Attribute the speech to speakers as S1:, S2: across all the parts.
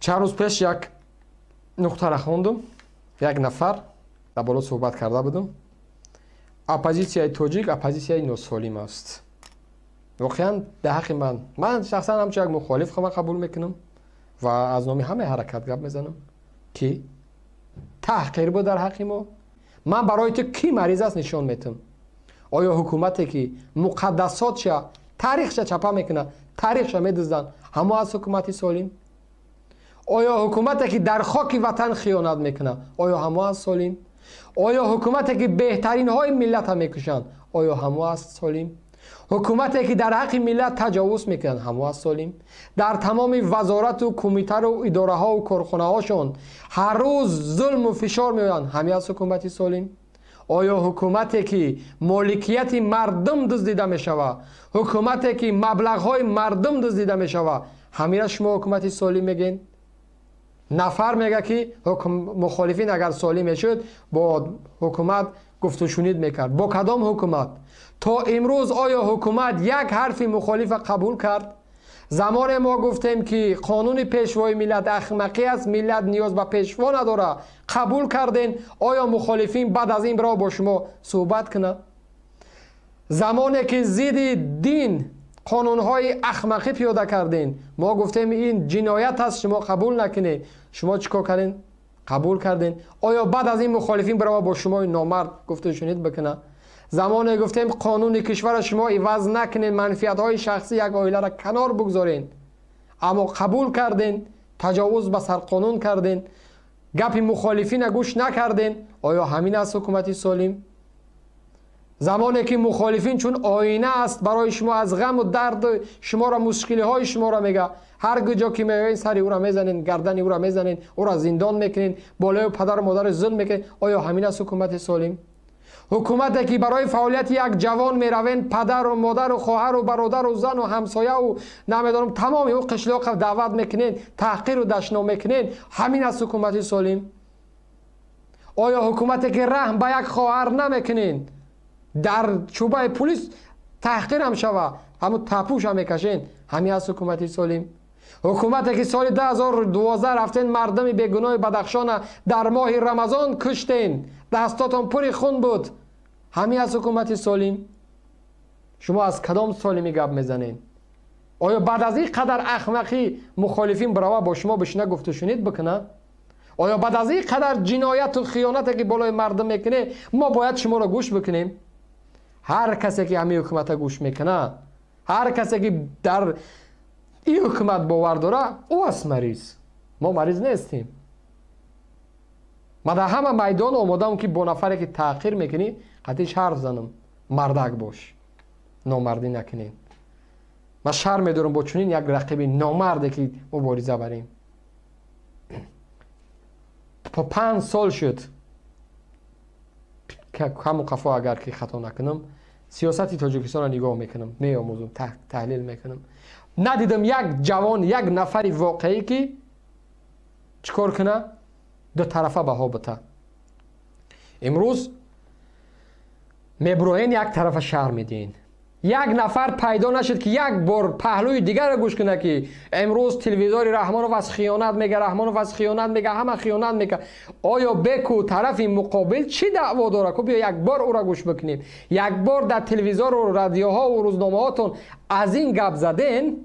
S1: چند روز پیش یک نقطه را خوندم، یک نفر در بالا صحبت کرده بودم. اپوزیسیای توجیک اپوزیسیای ناسالم است. واقعا در حق من شخصا همچون یک مخالف خودم قبول میکنم و از نام همه حرکت گپ میزنم که تحقیر بود در حق ما. من برای تو کی مریض است نشان میتم. آیا حکومتی که مقدساتش تاریخش چپا میکنه، تاریخش میدزدن، همه از حکومتی سالم؟ آیا حکومتی که در خاک وطن خیانت میکنه، آیا همه از سالم؟ آیا حکومتی که بهترین های ملت میکشند، آیا همه از سالم؟ حکومتی که در حق ملت تجاوز میکنند، همه از سالم؟ در تمام وزارت و کمیته و اداره ها و کارخانه هاشون هر روز ظلم و فشار میان، همه از حکومتی سالم؟ آیا حکومتی که مالکیت مردم دزدیده میشوه، حکومتی که مبلغ های مردم دزدیده میشوه، همه را شما حکومتی سالم میگین؟ نفر میگه که مخالفین اگر سالم میشد با حکومت گفت و شنید میکرد. با کدام حکومت؟ تا امروز آیا حکومت یک حرف مخالف قبول کرد؟ زمان ما گفتیم که قانون پیشوای ملت احمقی است، ملت نیاز به پیشوا نداره، قبول کردین. آیا مخالفین بعد از این برای با شما صحبت کنه؟ زمانی که ضد دین قانونهای احمقی پیاده کردین، ما گفتیم این جنایت است، شما قبول نکنید. شما چیکار کردین؟ قبول کردین. آیا بعد از این مخالفین برای با شما نامرد گفته شنید بکنه؟ زمانی گفتیم قانون کشور شما عوض نکنین، منفعت های شخصی یک عائله را کنار بگذارین، اما قبول کردین، تجاوز به سر قانون کردین، گپ مخالفین گوش نکردین. آیا همین است حکومتی سالم؟ زمانی که مخالفین چون آینه است برای شما، از غم و درد شما را، مشکلی های شما را میگه، هر جا که میگین سری او را میزنین، گردن او را میزنین، او را زندان میکنین، بالای پدر و مادر ظلم میکنین. آیا همین است حکومت سالم؟ حکومتی که برای فعالیت یک جوان میروین، پدر و مادر و خواهر و برادر و زن و همسایه و نمیدانم تمام او قشلاق دعوت میکنین، تحقیر و دشنام میکنین، همین است حکومت سالم؟ آیا حکومتی که رحم به یک خواهر نمیکنین، در چوبه پلیس تحقیر هم شوه اما تپوش هم میکشین، همین است حکومت سالم؟ حکومتی که سال 2012 رفتین مردم بیگناه بدخشان در ماه رمضان کشتین، دستاتون پر خون بود، همین است حکومت سالم؟ شما از کدام سالمی گپ میزنین؟ آیا بعد از این قدر احمقی مخالفین برای با شما بشینه گفت و شنید بکنه؟ آیا بعد از این قدر جنایت و خیانت که بالای مردم میکنه ما باید شما را گوش بکنیم؟ هر کسی که همین حکومت گوش میکنه، هر کسی که در این حکومت باور داره، او است مریض. ما مریض نیستیم. من در همه میدان آمادم که با نفری که تحقیر میکنی قطعش حرف زنم، مردک باش، نامردی نکنین. من شرم میدارم با چنین یک رقیب نامرده که مبارزه بریم. 5 سال شد که همون قفا اگر که خطا نکنم سیاستی تاجیکستان را نگاه میکنم، میآموزم، تحلیل میکنم. ندیدم یک جوان، یک نفری واقعی که چیکار کنه دو طرفه بها بده. امروز میبروین یک طرف شهر میدین، یک نفر پیدا نشد که یک بار پهلوی دیگر را گوش کنه که امروز تلویزیون رحمانوف از خیانت میگه، رحمانوف از خیانت میگه، همه خیانت میگه. آیا بکو طرف مقابل چی دعوا داره که بیا یک بار او را گوش بکنیم؟ یک بار در تلویزیون و رادیوها و روزنامه هاتون از این گپ زدین؟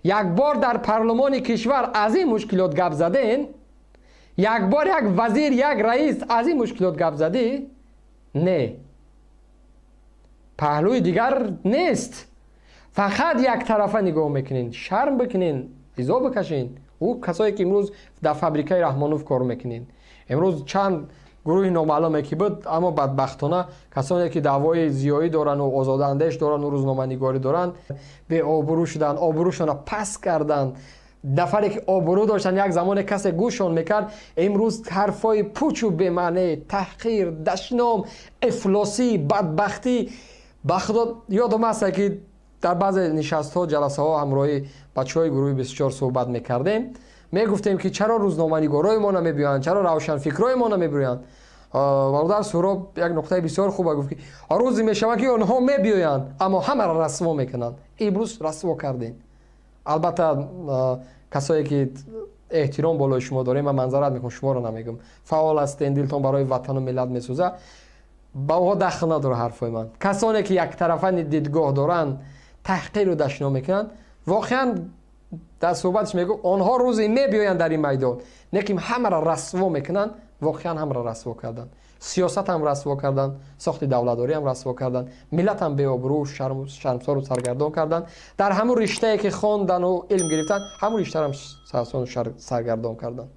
S1: یک بار در پارلمان کشور از این مشکلات گپ زدین؟ یک بار یک وزیر، یک رئیس از این مشکلات گپ زدی؟ نه. پهلوی دیگر نیست، فقط یک طرفه نگاه میکنین. شرم بکنین، ایزا بکشین. او کسایی که امروز در فابریکه رحمانوف کار میکنین، امروز چند گروه نامعلومه که بود، اما بدبختانه کسانی که دعوای زیایی دارن و آزاده اندیش دارن و روزنامه نگاری دارن به آبرو شدن، آبروشون را پس کردن. نفری که آبرو داشتن یک زمان کسی گوششون میکرد، امروز حرفای پوچ و بمعنی، تحقیر، دشنام، افلاسی، بدبختی. بخدا یادم است که در بعض نشست ها، جلسه ها همراهی بچهای گروه 24 صحبت میکردیم، میگفتیم که چرا روزنامه نگارای ما نمیبیان، چرا روشن فکرای ما نمیبیان. برادر سهراب یک نقطه بسیار خوبه گفت که روزی میشوه که اونها میبیان اما همه را رسوا میکنن. امروز رسوا کردین. البته کسایی که احترام بالای شما داریم. من منظرت میکنم، شما رو نمیگم. فعال هستین، دلتون برای وطن و ملت میسوزه. با او دخل نداره حرفای من. کسانی که یک طرفه دیدگاه دارن، تحقیر رو دشنا میکنن، واقعا در صحبتش میگو آنها روزی میبیاین در این میدان، نکیم همه را رسوا میکنن. واقعا همه را رسوا کردن، سیاست هم رسوا کردن، ساخت دولتداری هم رسوا کردن، ملت هم بی آبرو شرمسار و سرگردان کردن. در همون رشته که خواندن و علم گرفتن، همون رشته هم سرگردان کردن.